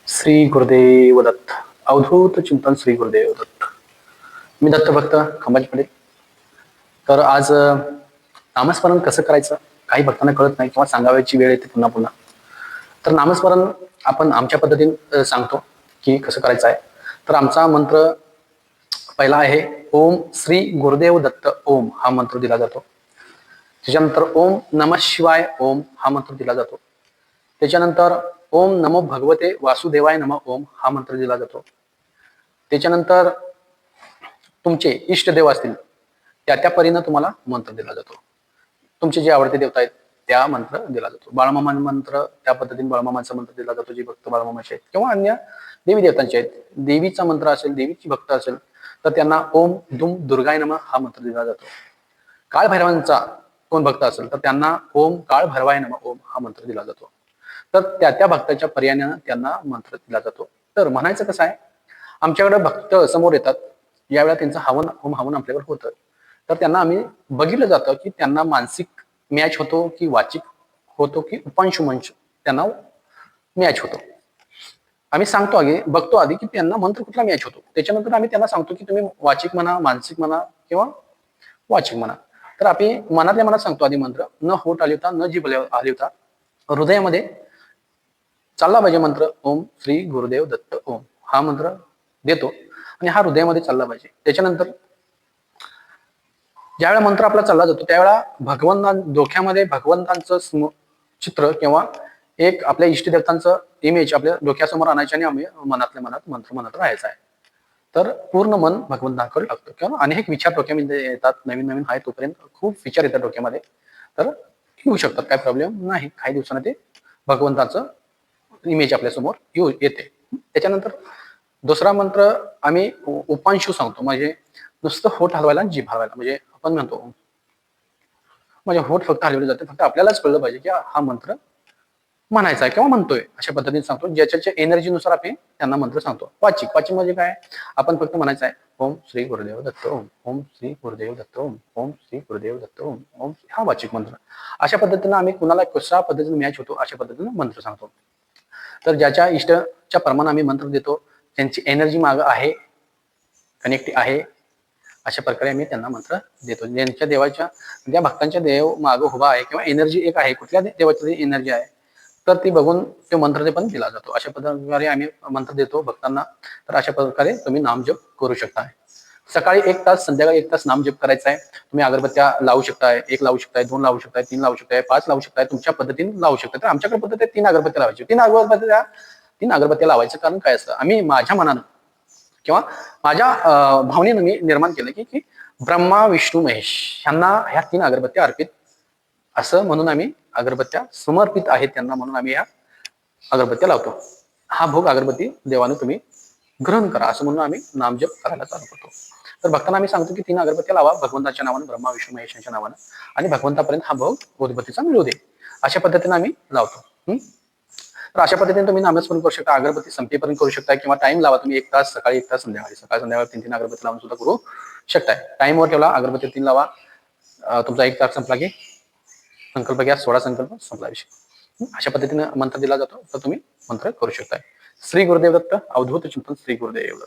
श्री गुरुदेव दत्त. अवधूत चिंतन श्री गुरुदेव दत्त. मी दत्तभक्त खंबाजी पाटील. तर आज नामस्मरण कसं करायचं काही भक्तांना कळत नाही किंवा सांगावयाची वेळ येते पुन्हा पुन्हा. तर नामस्मरण आपण आमच्या पद्धतीने सांगतो की कसं करायचं आहे. तर आमचा मंत्र पहिला आहे ओम श्री गुरुदेव दत्त ओम हा मंत्र दिला जातो. त्याच्यानंतर ओम नमः शिवाय ओम हा मंत्र दिला जातो. त्याच्यानंतर ओम नमो भगवते वासुदेवाय नमः ओम हा मंत्र दिला जातो. त्याच्यानंतर तुमचे इष्टदेव असतील त्या त्या परीनं तुम्हाला मंत्र दिला जातो. तुमचे जे आवडते देवता आहेत त्या मंत्र दिला जातो. बाळमामा मंत्र त्या पद्धतीने बाळमामाचा मंत्र दिला जातो जे भक्त बाळमामाचे आहेत किंवा अन्य देवी देवतांचे आहेत. देवीचा मंत्र असेल, देवीची भक्त असेल तर त्यांना ओम दुम दुर्गाय नमः हा मंत्र दिला जातो. काळ भैरवांचा कोण भक्त असेल तर त्यांना ओम काळ भैरवाय नमः ओम हा मंत्र दिला जातो. तर त्या त्या भक्ताच्या पर्यायानं त्यांना मंत्र दिला जातो. तर म्हणायचं कसं आहे, आमच्याकडे भक्त समोर येतात, यावेळेला त्यांचं हवन होम हवन आपल्याकडे होतं, तर त्यांना आम्ही बघितलं जातं की त्यांना मानसिक मॅच होतो की वाचिक होतो की उपांशु मंच त्यांना मॅच होतो. आम्ही सांगतो बघतो आधी की त्यांना मंत्र कुठला मॅच होतो. त्याच्यानंतर आम्ही त्यांना सांगतो की तुम्ही वाचिक म्हणा, मानसिक म्हणा किंवा वाचिक म्हणा. तर आम्ही मनातल्या मनात सांगतो आधी मंत्र, न होठ आलिवता न जीभ आलिवता हृदयामध्ये चालला पाहिजे मंत्र. ओम श्री गुरुदेव दत्त ओम हा मंत्र देतो आणि हा हृदयामध्ये चालला पाहिजे. त्याच्यानंतर ज्यावेळेला मंत्र आपला चालला जातो त्यावेळेला डोक्यामध्ये भगवंतांचं चित्र किंवा एक आपल्या इष्टदेवतांचं इमेज आपल्या डोक्यासमोर आणायचे आणि आम्ही मनातल्या मनात मंत्र म्हणत राहायचं आहे. तर पूर्ण मन भगवंतांकडे लागतं किंवा अनेक विचार डोक्यामध्ये येतात. नवीन नवीन आहे तोपर्यंत खूप विचार येतात डोक्यामध्ये. तर येऊ शकतात, काही प्रॉब्लेम नाही. काही दिवसांनी ते भगवंताचं इमेज आपल्या समोर येते. त्याच्यानंतर दुसरा मंत्र आम्ही उपांशू सांगतो, म्हणजे नुसतं होठ हलवायला आणि जीभ हलवायला. म्हणजे आपण म्हणतो म्हणजे होठ फक्त हलवले जाते, फक्त आपल्यालाच कळलं पाहिजे की हा मंत्र म्हणायचा आहे किंवा म्हणतोय अशा पद्धतीने सांगतो. ज्याच्या एनर्जीनुसार आपण त्यांना मंत्र सांगतो. वाचिक वाचिक म्हणजे काय, आपण फक्त म्हणायचं आहे ओम श्री गुरुदेव दत्त ओम ओम श्री गुरुदेव दत्त ओम ओम श्री गुरुदेव दत्त ओम ओम हा वाचिक मंत्र. अशा पद्धतीने आम्ही कुणाला कशा पद्धतीने मॅच होतो अशा पद्धतीने मंत्र सांगतो. तर ज्याच्या इष्टच्या प्रमाणे आम्ही मंत्र देतो, त्यांची एनर्जी माग आहे, कनेक्ट आहे, अशा प्रकारे आम्ही त्यांना मंत्र देतो. ज्यांच्या देवाच्या ज्या भक्तांच्या देव माग उभा आहे किंवा एनर्जी एक आहे, कुठल्या देवाची एनर्जी आहे तर ती बघून तो मंत्र ते पण दिला जातो. अशा प्रकारे आम्ही मंत्र देतो भक्तांना. तर अशा प्रकारे तुम्ही नामजप करू शकता. सकाळी 1 तास, संध्याकाळी 1 तास नामजप करायचा आहे. तुम्ही अगरबत्त्या लावू शकताय, 1 लावू शकताय, 2 लावू शकताय, 3 लावू शकताय, 5 लावू शकताय, तुमच्या पद्धतीने लावू शकताय. तर आमच्याकडे पद्धत आहे 3 अगरबत्त्या लावायची. 3 अगरबत्त्या लावायचं कारण काय असतं, आम्ही माझ्या मनानं किंवा माझ्या भावनेनं मी निर्माण केलं की ब्रह्मा विष्णू महेश यांना ह्या 3 अगरबत्त्या अर्पित असं म्हणून आम्ही अगरबत्त्या समर्पित आहेत त्यांना म्हणून आम्ही या अगरबत्त्या लावतो. हा भोग अगरबत्ती देवाने तुम्ही ग्रहण करा असं म्हणून आम्ही नामजप करायला चालू करतो. तर भक्तांना आम्ही सांगतो की 3 अगरबत्त्या लावा भगवंताच्या नावानं, ब्रह्मा विष्णू महेश यांच्या नावानं, आणि भगवंतापर्यंत हा भोग उदबत्तीचा मिळू दे. अशा पद्धतीने आम्ही लावतो. तर अशा पद्धतीने तुम्ही नामस्मरण करू शकता. अगरबत्ती संपेपर्यंत करू शकता किंवा टाइम लावा तुम्ही. 1 तास सकाळी, 1 तास संध्याकाळी. सकाळ संध्याकाळी 3-3 अगरबत्ती लावून सुद्धा करू शकताय. टाइमवर ठेवला, अगरबत्ती 3 लावा. तुमचा 1 तास संपला की संकल्प घ्या, 16 संकल्प संपला विषय. अशा पद्धतीने मंत्र दिला जातो. तर तुम्ही मंत्र करू शकताय. श्री गुरुदेव दत्त. अवधूत चिंतन श्री गुरुदेव दत्त.